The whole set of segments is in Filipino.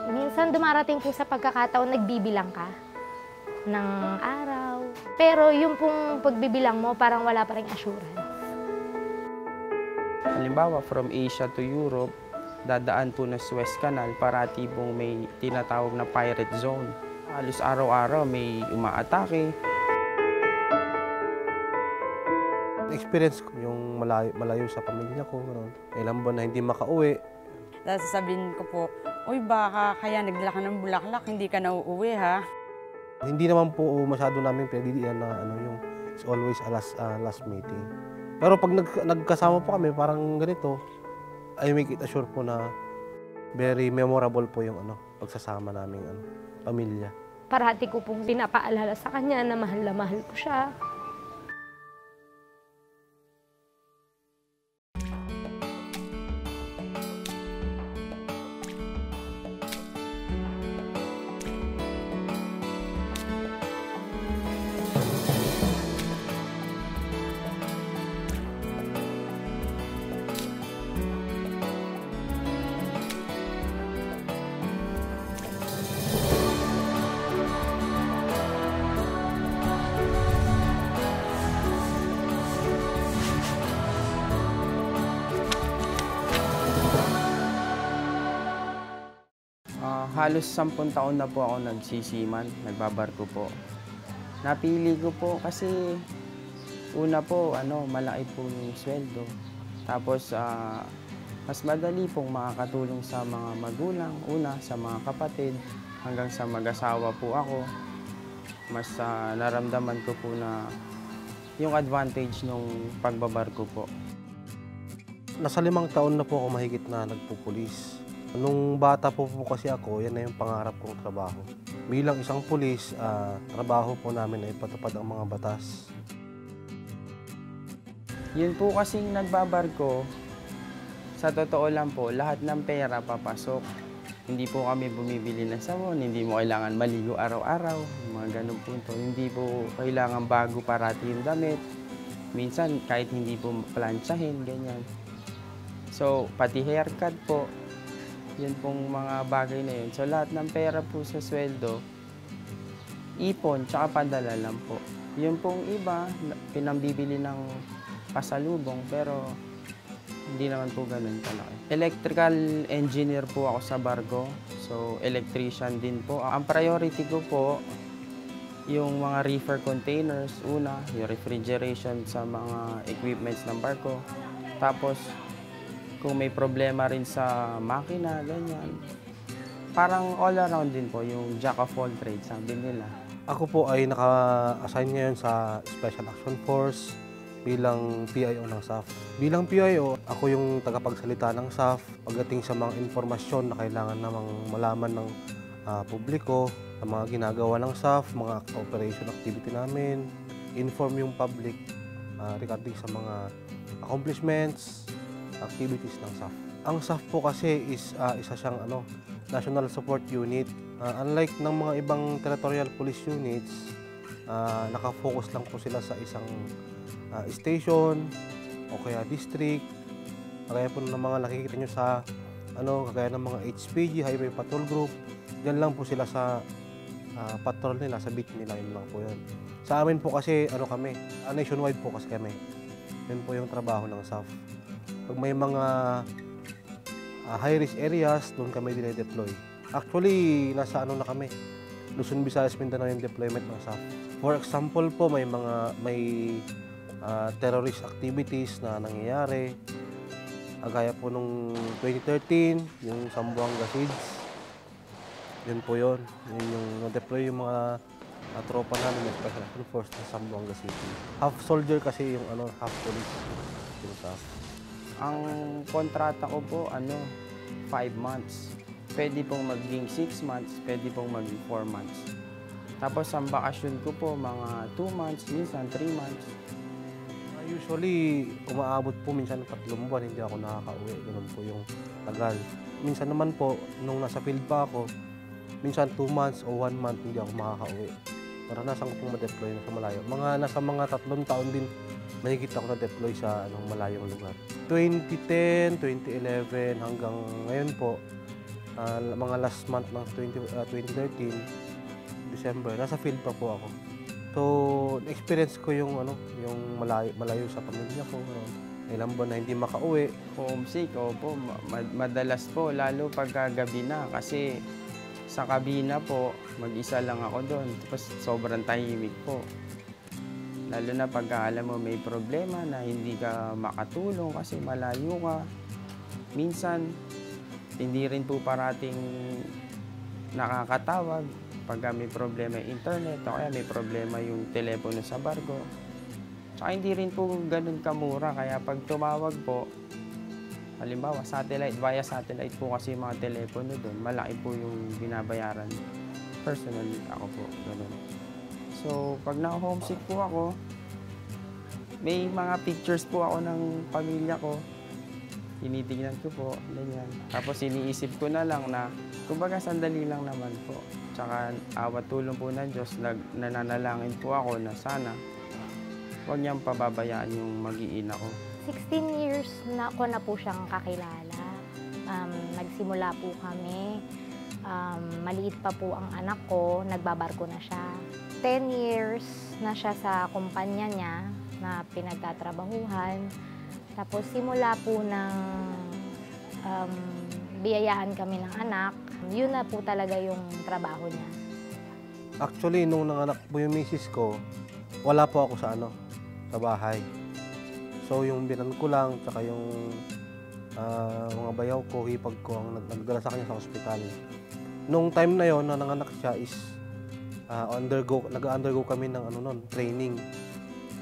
Minsan dumarating po sa pagkakataon nagbibilang ka ng araw. Pero yung pong pagbibilang mo, parang wala pa ring assurance. Halimbawa, from Asia to Europe, dadaan po na Suez Canal, parati pong may tinatawag na pirate zone. Halos araw-araw may umaatake. Experience ko yung malayo sa pamilya ko, ilang buwan na hindi makauwi. Tapos sasabihin ko po, uy baka kaya nagdala ka ng bulaklak, hindi ka na uuwi ha? Hindi naman po masyado namin pinagdidiyan na yung it's always a last meeting. Pero pag nagkasama po kami, parang ganito, I make it assure po na very memorable po yung pagsasama naming pamilya. Parati ko pong pinapaalala sa kanya na mahal ko siya. Halos 10 taon na po ako nagsisiman, nagbabarko po. Napili ko po kasi una po, malaki po yung sweldo. Tapos mas madali pong makakatulong sa mga magulang, una sa mga kapatid, hanggang sa mag-asawa po ako. Mas naramdaman ko po na yung advantage ng pagbabarko po. Nasa 5 taon na po ako mahigit na nagpupulis. Nung bata po kasi ako, yan na yung pangarap kong trabaho. Bilang isang pulis, trabaho po namin ay ipatupad ang mga batas. Yun po kasing nagbabarko, sa totoo lang po, lahat ng pera papasok. Hindi po kami bumibili ng sabon, hindi mo kailangan maligo araw-araw, mga ganun po ito. Hindi po kailangan bago parati yung damit. Minsan kahit hindi po plansyahin, ganyan. So, pati haircut po, yun pong mga bagay na yun. So, lahat ng pera po sa sweldo, ipon, tsaka padala lang po. Yun pong iba, pinambibili ng pasalubong, pero hindi naman po ganun kalaki. Electrical engineer po ako sa barko, so electrician din po. Ang priority ko po, yung mga reefer containers, una, yung refrigeration sa mga equipments ng barko. Tapos, kung may problema rin sa makina, ganyan. Parang all around din po, yung jack of all trades, sabi nila. Ako po ay naka-assign ngayon sa Special Action Force bilang PIO ng SAF. Bilang PIO, ako yung tagapagsalita ng SAF pagdating sa mga informasyon na kailangan namang malaman ng publiko, sa mga ginagawa ng SAF, mga operation activity namin, inform yung public regarding sa mga accomplishments, activities ng SAF. Ang SAF po kasi is isa siyang National Support Unit. Unlike ng mga ibang territorial police units, nakafocus lang po sila sa isang station o kaya district. Kaya po ng mga nakikita nyo sa kagaya ng mga HPG, Highway Patrol Group, diyan lang po sila sa patrol nila, sa beat nila, yun lang po yun. Sa amin po kasi kami, nationwide po kasi kami. Yun po yung trabaho ng SAF. Pag may mga high-risk areas, doon kami dinedeploy. Actually, nasa na kami, Luzon, Visayas, Mindanao yung deployment ng SAF. For example po, may terrorist activities na nangyayari. Gaya po nung 2013, yung Zamboanga Siege. Yun po yun. Yun yung na-deploy yung mga tropa namin ng Special Action Force sa Zamboanga City. Half soldier kasi yung half police yung SAF. Ang kontrata ko po, 5 months. Pwede pong maging 6 months, pwede pong maging 4 months. Tapos ang bakasyon ko po, mga 2 months, minsan 3 months. Usually, umaabot po minsan 3 buwan, hindi ako nakaka-uwi. Ganun po yung tagal. Minsan naman po, nung nasa field pa ako, minsan 2 months o 1 month hindi ako makaka-uwi. Naranasan ko pong ma-deploy na sa malayo. Nasa mga 3 taon din, mahigit ako na-deploy sa malayong lugar. 2010, 2011 hanggang ngayon po, Mga last month ng 2013, December, nasa field pa po ako. So, experience ko yung yung malayo sa pamilya ko. Ilang buwan na hindi makauwi. Homesick, opo. Madalas po, lalo pagka gabi na. Kasi sa kabina po, mag-isa lang ako doon. Tapos sobrang tahimik po. Lalo na pagka alam mo may problema na hindi ka makatulong kasi malayo ka. Minsan, hindi rin po parating nakakatawag pagka may problema yung internet o kaya may problema yung telepono sa barko. Tsaka hindi rin po ganun kamura, kaya pag tumawag po, halimbawa via satellite po kasi yung mga telepono doon, malaki po yung binabayaran. Personally, ako po, ganun. So, pag na-homesick po ako, may mga pictures po ako ng pamilya ko, tinitignan ko po, ganyan. Tapos iniisip ko na lang na, kumbaga sandali lang naman po. Tsaka awat tulong po ng Diyos, nananalangin po ako na sana huwag niyang pababayaan yung mag-iina ko. 16 years na ko na po siyang kakilala. Nagsimula po kami. Maliit pa po ang anak ko, nagbabarko na siya. 10 years na siya sa kumpanya niya na pinagtatrabahuhan. Tapos simula po ng biyayaan kami ng anak, yun na po talaga yung trabaho niya. Actually, nung nanganak po yung misis ko, wala po ako sa bahay. So, yung binan ko lang, tsaka yung mga bayaw ko, hipag ko, ang nagdala sa kanya sa ospital. Nung time na yon na nanganak siya is nag-undergo kami ng training,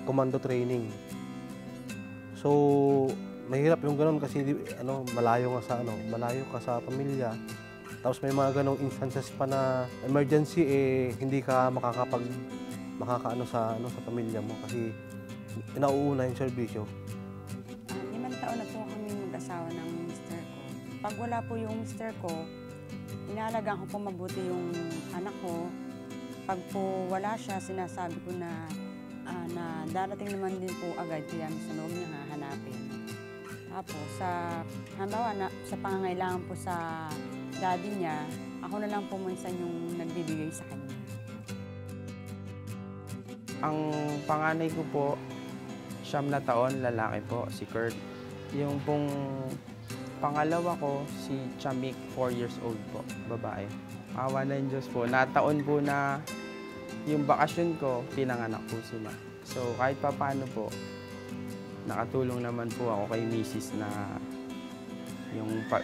commando training. So, mahirap yung ganun kasi malayo ka sa pamilya. Tapos may mga ganong instances pa na emergency hindi ka makakaano sa pamilya mo kasi inauuna yung serbisyo. 5 taon na po kami mag-asawa ng mister ko. Pag wala po yung mister ko, inaalagaan ko po mabuti yung anak ko. Pag po wala siya, sinasabi ko na darating naman din po agad kaya sa loob niya hahanapin. Tapos sa pangangailangan po sa daddy niya, ako na lang po minsan yung nagbibigay sa kanya. Ang panganay ko po, 9 na taon, lalaki po, si Kurt. Yung pong pangalawa ko, si Chamik, 4 years old po, babae. Awa na yung Diyos po. Nataon po na yung bakasyon ko, pinanganak po sila. So kahit pa paano po, nakatulong naman po ako kay misis na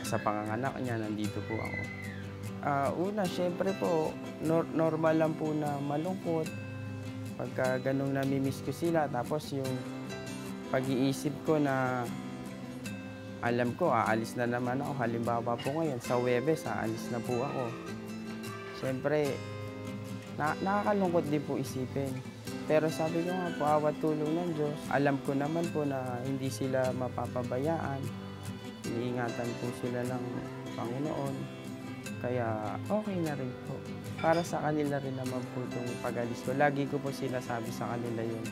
sa panganganak niya, nandito po ako. Una, syempre po, normal lang po na malungkot. Pagka ganong namimiss ko sila, tapos yung pag-iisip ko na alam ko, aalis na naman ako. Halimbawa po ngayon, sa Huwebes, aalis na po ako. Siyempre, nakakalungkot din po isipin. Pero sabi ko nga po, awat tulong ng Diyos. Alam ko naman po na hindi sila mapapabayaan. Iniingatan po sila ng Panginoon. Kaya okay na rin po. Para sa kanila rin naman po itong pag-alis ko. Lagi ko po sinasabi sa kanila yun.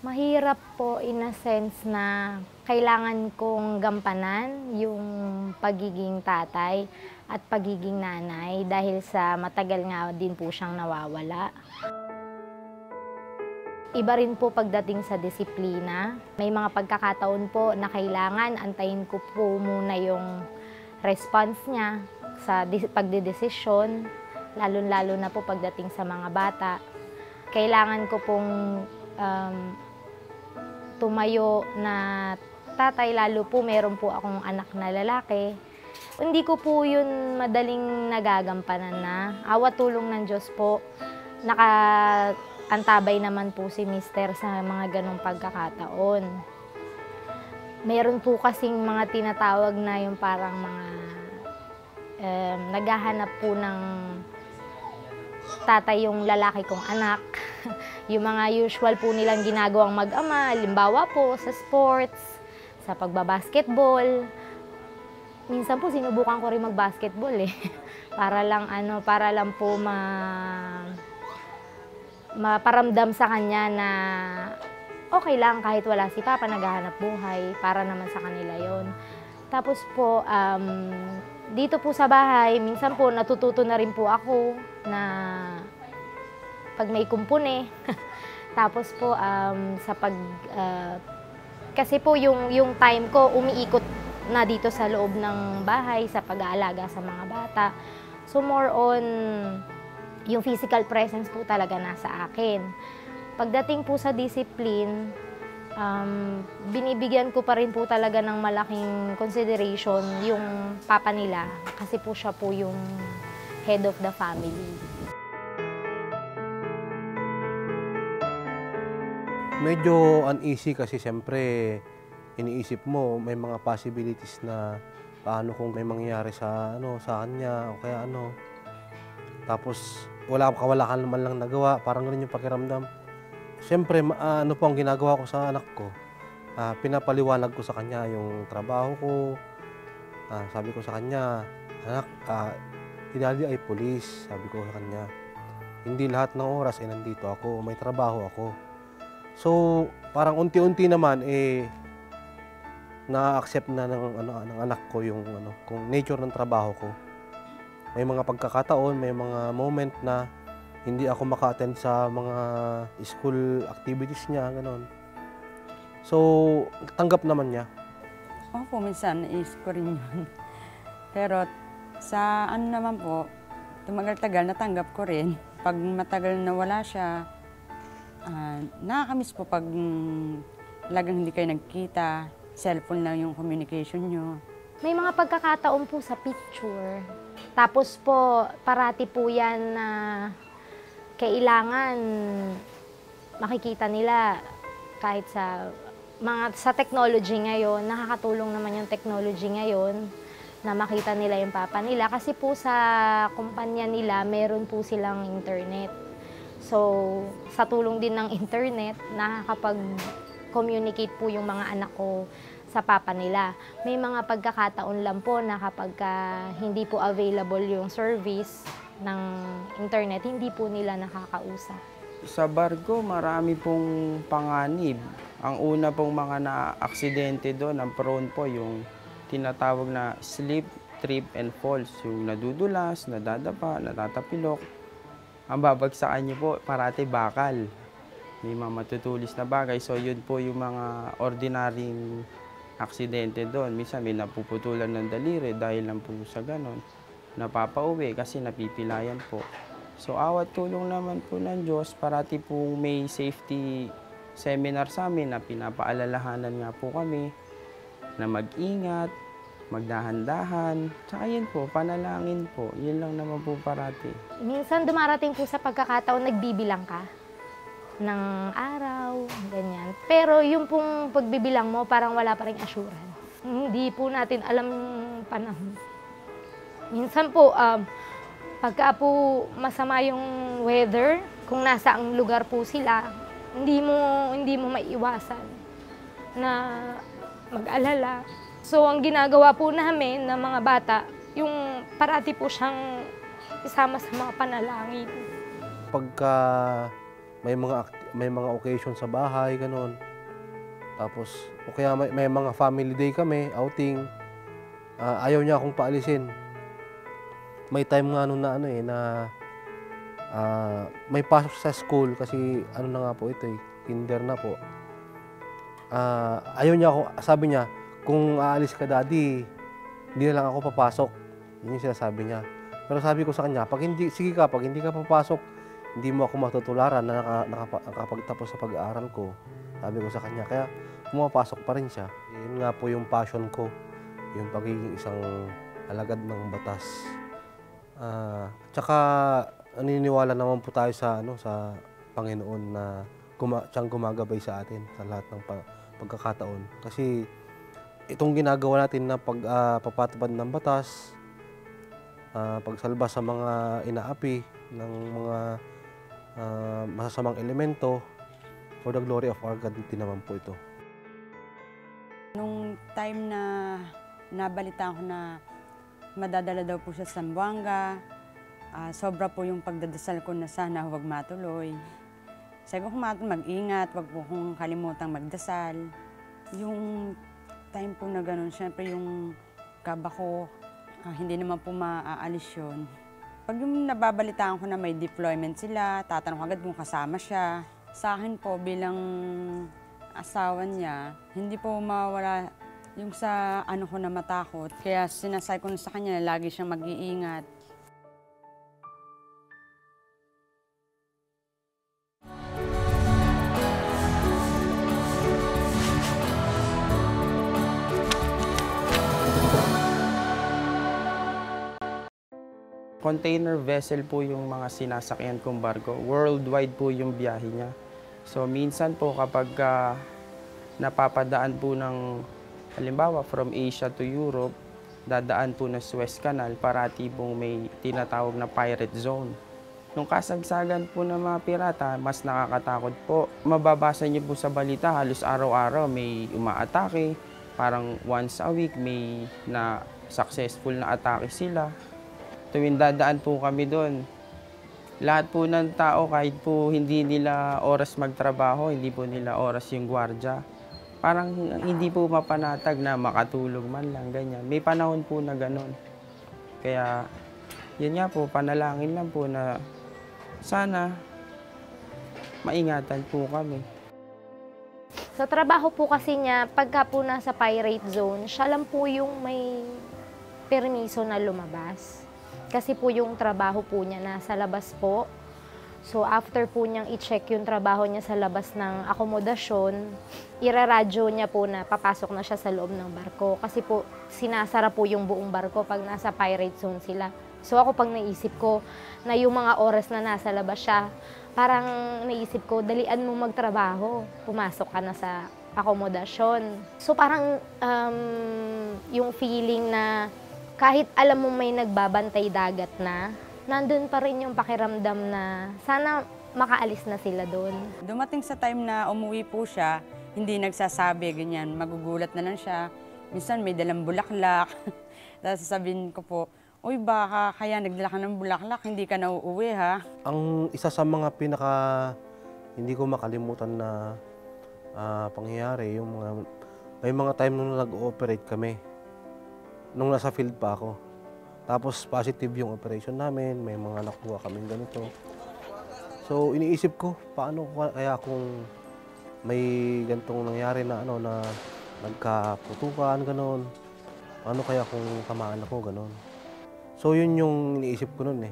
Mahirap po in a sense na kailangan kong gampanan yung pagiging tatay at pagiging nanay dahil sa matagal nga din po siyang nawawala. Iba rin po pagdating sa disiplina. May mga pagkakataon po na kailangan antayin ko po muna yung response niya sa pagdedesisyon, lalo-lalo na po pagdating sa mga bata. Kailangan ko pong tumayo na tatay, lalo po meron po akong anak na lalaki. Hindi ko po yun madaling nagagampanan na. Awat tulong ng Diyos po, nakaantabay naman po si Mister sa mga ganong pagkakataon. Meron po kasing mga tinatawag na yung parang mga naghahanap po ng tatay yung lalaki kong anak. Yung mga usual po nilang ginagawang mag-ama, halimbawa po sa sports, sa pagbabasketball. Minsan po sinubukan ko rin mag-basketball eh. Para lang po maparamdam sa kanya na okay lang kahit wala si Papa, naghahanap buhay, para naman sa kanila yon. Tapos po, dito po sa bahay, minsan po natututo na rin po ako na pag may kumpune. Tapos po, kasi po yung time ko umiikot na dito sa loob ng bahay sa pag-aalaga sa mga bata. So more on, yung physical presence po talaga nasa akin. Pagdating po sa discipline, binibigyan ko pa rin po talaga ng malaking consideration yung papa nila kasi po siya po yung head of the family. Medyo uneasy kasi siyempre iniisip mo may mga possibilities na paano kung may mangyayari sa kanya o kaya ano. Tapos wala ka naman lang nagawa, parang ganun yung pakiramdam. Siyempre ano po ang ginagawa ko sa anak ko? Pinapaliwanag ko sa kanya yung trabaho ko. Sabi ko sa kanya, anak, si Daddy ay pulis, sabi ko sa kanya. Hindi lahat ng oras ay nandito ako, may trabaho ako. So, parang unti-unti naman na-accept na ng anak ko yung kung nature ng trabaho ko. May mga pagkakataon, may mga moment na hindi ako maka-attend sa mga school activities niya, gano'n. So, tanggap naman niya. Opo, minsan naisip ko rin yun. Pero sa naman po, tumagal-tagal, natanggap ko rin. Pag matagal na wala siya, nakakamiss po pag talagang hindi kayo nagkita, cellphone lang yung communication nyo. May mga pagkakataon po sa picture. Tapos po, parati po yan na kailangan makikita nila kahit sa technology ngayon, nakakatulong naman yung technology ngayon na makita nila yung papa nila. Kasi po sa kumpanya nila, meron po silang internet. So, sa tulong din ng internet, nakakapag-communicate po yung mga anak ko sa papa nila. May mga pagkakataon lang po na kapag hindi po available yung service ng internet, hindi po nila nakakausap. Sa barko, marami pong panganib. Ang una pong mga na-aksidente doon, ang prone po yung tinatawag na slip, trip, and falls. Yung nadudulas, nadadapa, natatapilok. Ang babagsakan niyo po, parati bakal. May mga matutulis na bagay. So yun po yung mga ordinaryong aksidente doon. Minsan may napuputulan ng daliri dahil lang po sa ganon. Napapauwi kasi napipilayan po. So awat tulong naman po ng Diyos, parati po may safety seminar sa amin na pinapaalalahanan nga po kami na mag-ingat, magdahan-dahan. Tsaka yun po, panalangin po. Yun lang naman po parati. Minsan dumarating po sa pagkakataon, nagbibilang ka ng araw, ganyan. Pero yung pong pagbibilang mo, parang wala pa rin assurance. Hindi po natin alam yung panahon. Minsan po, pagka po masama yung weather, kung nasa ang lugar po sila, hindi mo maiwasan na mag-alala. So, ang ginagawa po namin ng mga bata, yung parati po siyang isama sa mga panalangin. Pagka may mga occasion sa bahay, gano'n. Tapos, o kaya may mga family day kami, outing, ayaw niya akong paalisin. May time nga nun na may pasok sa school kasi na nga po ito kinder na po. Ayaw niya ako, sabi niya, kung aalis ka daddy, hindi na lang ako papasok. Yun yung sinasabi niya. Pero sabi ko sa kanya, pag hindi ka papasok, hindi mo ako matutularan na nakapagtapos sa pag-aaral ko. Sabi ko sa kanya, kaya pumapasok pa rin siya. Yun nga po yung passion ko, yung pagiging isang alagad ng batas. Tsaka naniniwala naman po tayo sa Panginoon na siyang gumagabay sa atin sa lahat ng pagkakataon. Kasi itong ginagawa natin na pagpapatupad ng batas, pagsalba sa mga inaapi ng mga masasamang elemento, for the glory of our God din naman po ito. Nung time na Nabalitaan ko na madadala daw po siya sa Zamboanga. Sobra po yung pagdadasal ko na sana huwag matuloy. Sabi ko, mag-ingat, huwag po kong kalimutang magdasal. Yung time po na gano'n, syempre yung kaba ko, hindi naman po maaalis yun. Pag yung nababalitaan ko na may deployment sila, tatanong ko agad kung kasama siya. Sa akin po, bilang asawa niya, hindi po mawala yung sa ano ko na matakot. Kaya sinasay ko na sa kanya na lagi siyang mag-iingat. Container vessel po yung mga sinasakyan kong barko. Worldwide po yung biyahe niya. So minsan po kapag napapadaan po ng, halimbawa from Asia to Europe, dadaan po na Suez Canal, parati pong may tinatawag na pirate zone. Nung kasagsagan po ng mga pirata, mas nakakatakot po. Mababasa niyo po sa balita, halos araw-araw may umaatake. Parang once a week may na successful na atake sila. Tuwing dadaan po kami doon, lahat po ng tao, kahit po hindi nila oras magtrabaho, hindi po nila oras yung gwardya, parang hindi po mapanatag na makatulog man lang, ganyan. May panahon po na gano'n. Kaya, yun nga po, panalangin lang po na sana maingatan po kami. Sa trabaho po kasi niya, pagka po nasa pirate zone, siya lang po yung may permiso na lumabas. Kasi po yung trabaho po niya nasa labas po. So after po niyang i-check yung trabaho niya sa labas ng akomodasyon, iraradyo niya po na papasok na siya sa loob ng barko. Kasi po sinasara po yung buong barko pag nasa pirate zone sila. So ako pag naisip ko na yung mga oras na nasa labas siya, parang naisip ko, dalian mo magtrabaho, pumasok ka na sa akomodasyon. So parang yung feeling na kahit alam mo may nagbabantay dagat na, nandun pa rin yung pakiramdam na sana makaalis na sila doon. Dumating sa time na umuwi po siya, hindi nagsasabi, ganyan. Magugulat na lang siya. Minsan may dalang bulaklak. Tapos sasabihin ko po, uy, baka kaya nagdala ka ng bulaklak, hindi ka na uuwi ha. Ang isa sa mga hindi ko makalimutan na pangyayari, may mga time nung nag-ooperate kami. Nung nasa field pa ako. Tapos positive yung operation namin, may mga nakuha kaming ganito. So iniisip ko, paano kaya kung may ganitong nangyari na na nagkaputukan, gano'n. Ano kaya kung tamaan ako, gano'n. So yun yung iniisip ko noon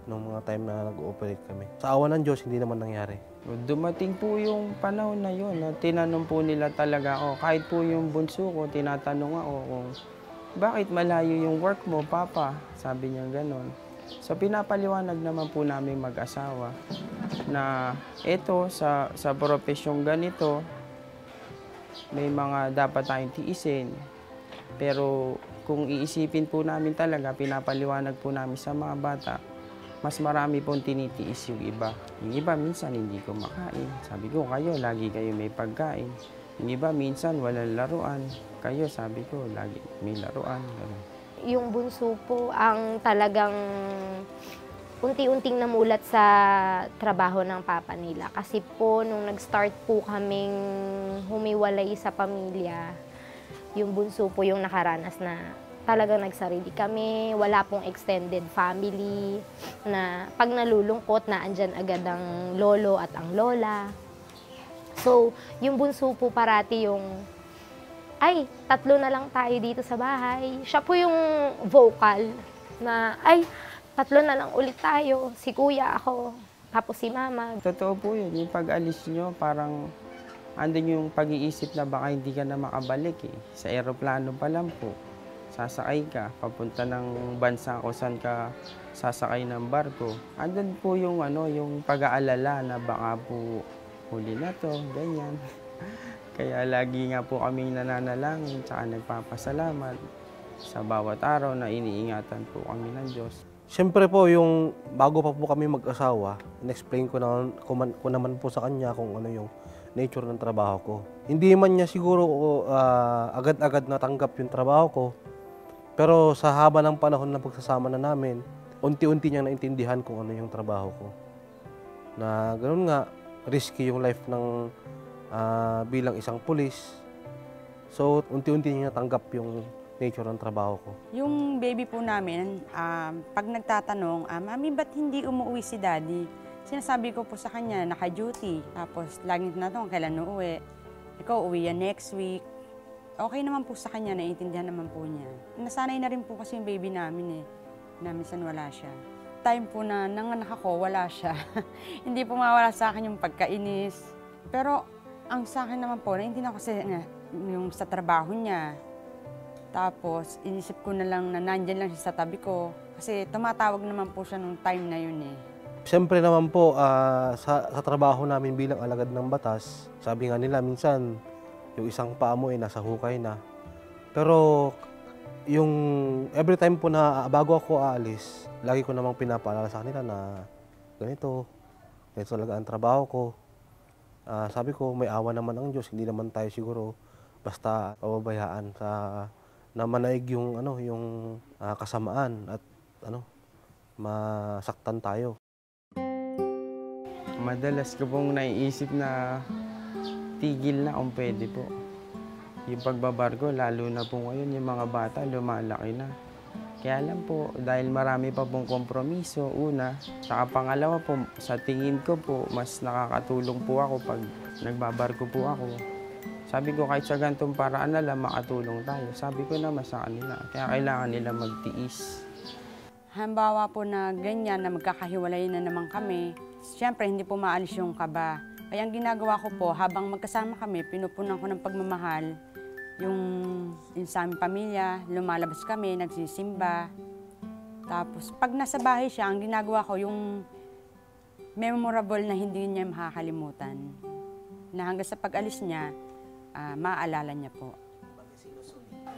nung mga time na nag-ooperate kami. Sa awa ng Diyos, hindi naman nangyari. Dumating po yung panahon na yun, na tinanong po nila talaga ako. Kahit po yung bunso ko, tinatanong ako kung bakit malayo yung work mo, Papa? Sabi niya gano'n. So pinapaliwanag naman po namin mag-asawa na ito sa profesyong ganito, may mga dapat tayong tiisin. Pero kung iisipin po namin talaga, pinapaliwanag po namin sa mga bata, mas marami pong tinitiis yung iba. Yung iba minsan hindi ko makain. Sabi ko, kayo, lagi kayo may pagkain. Yung iba minsan walang laruan. Kayo, sabi ko, lagi may laruan. Yung bunso po ang talagang unti-unting namulat sa trabaho ng papa nila. Kasi po, nung nag-start po kaming humiwalay sa pamilya, yung bunso po yung nakaranas na talagang nagsarili kami, wala pong extended family, na pag nalulungkot na andyan agad ang lolo at ang lola. So, yung bunso po parati yung, ay, 3 na lang tayo dito sa bahay. Siya po yung vocal na, ay, 3 na lang ulit tayo. Si kuya, ako, tapos si mama. Totoo po yun. Yung pag-alis nyo, parang andun yung pag-iisip na baka hindi ka na makabalik eh. Sa aeroplano pa lang po. Sasakay ka, papunta ng bansa kung saan ka sasakay ng barko. Andun po yung, yung pag-aalala na baka po huli na to, ganyan. Kaya lagi nga po kaming nananalangin tsaka nagpapasalamat sa bawat araw na iniingatan po kami ng Diyos. Siyempre po, yung bago pa po kami mag-asawa, in-explain ko naman po sa kanya kung ano yung nature ng trabaho ko. Hindi man niya siguro agad-agad natanggap yung trabaho ko Pero sa haba ng panahon na pagsasama na namin, unti-unti niyang naintindihan kung ano yung trabaho ko. Na ganoon nga, risky yung life ng bilang isang pulis. So, unti-unti niya natanggap yung nature ng trabaho ko. Yung baby po namin, pag nagtatanong, Mami, ba't hindi umuwi si Daddy? Sinasabi ko po sa kanya, naka-duty. Tapos, laging tinatanong, kailan uuwi? Ikaw, uwi yan next week. Okay naman po sa kanya, naiintindihan naman po niya. Nasanay na rin po kasi yung baby namin na minsan wala siya. Time po na nanganak ako, wala siya. Hindi po mawala sa akin yung pagkainis. Pero ang sa akin naman po, naiintindihan ko kasi yung sa trabaho niya. Tapos inisip ko na lang na nandyan lang siya sa tabi ko. Kasi tumatawag naman po siya nung time na yun eh. Siyempre naman po, sa trabaho namin bilang alagad ng batas, sabi nga nila minsan, yung isang paa mo nasa hukay na. Pero yung every time po na bago ako aalis, lagi ko namang pinapaalala sa kanila na ganito talaga ang trabaho ko. Sabi ko, may awa naman ang Diyos, hindi naman tayo siguro basta pababayaan sa na manaig yung kasamaan at masaktan tayo. Madalas ko pong naiisip na tigil na kung pwede po. Yung pagbabarko, lalo na po ngayon, yung mga bata lumalaki na. Kaya lang po, dahil marami pa pong kompromiso, una. Saka pangalawa po, sa tingin ko po, mas nakakatulong po ako pag nagbabarko po ako. Sabi ko, kahit sa ganitong paraan na lang, makatulong tayo. Sabi ko naman sa kanila, kaya kailangan nila magtiis. Halimbawa po na ganyan, na magkakahiwalay na naman kami, siyempre hindi po maalis yung kaba. Kaya ang ginagawa ko po, habang magkasama kami, pinupunan ko ng pagmamahal yung sa aming pamilya, lumalabas kami, nagsisimba. Tapos pag nasa bahay siya, ang ginagawa ko yung memorable na hindi niya makakalimutan. Na hanggang sa pag-alis niya, maaalala niya po.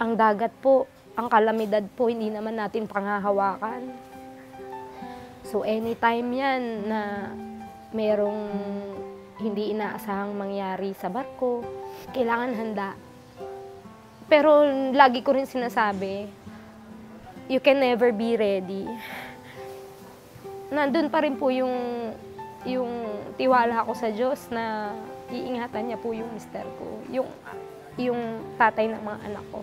Ang dagat po, ang kalamidad po, hindi naman natin panghahawakan. So anytime yan na merong hindi inaasahang mangyari sa barko, kailangan handa. Pero lagi ko rin sinasabi, you can never be ready. Nandun pa rin po yung tiwala ko sa Diyos na iingatan niya po yung mister ko, yung tatay ng mga anak ko.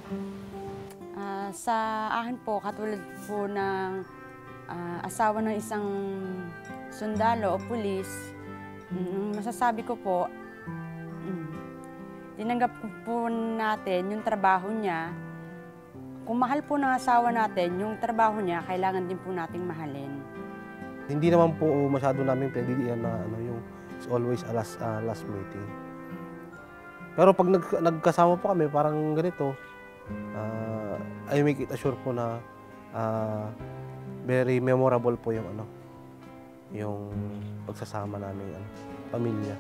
Sa akin po, katulad po ng asawa ng isang sundalo o pulis, masasabi ko po, tinanggap po natin yung trabaho niya. Kung mahal po ng asawa natin, yung trabaho niya, kailangan din po nating mahalin. Hindi naman po masyado namin pinagdidiyan na yung it's always a last meeting. Pero pag nagkasama po kami, parang ganito, I make it assure po na very memorable po yung pagsasama namin, pamilya.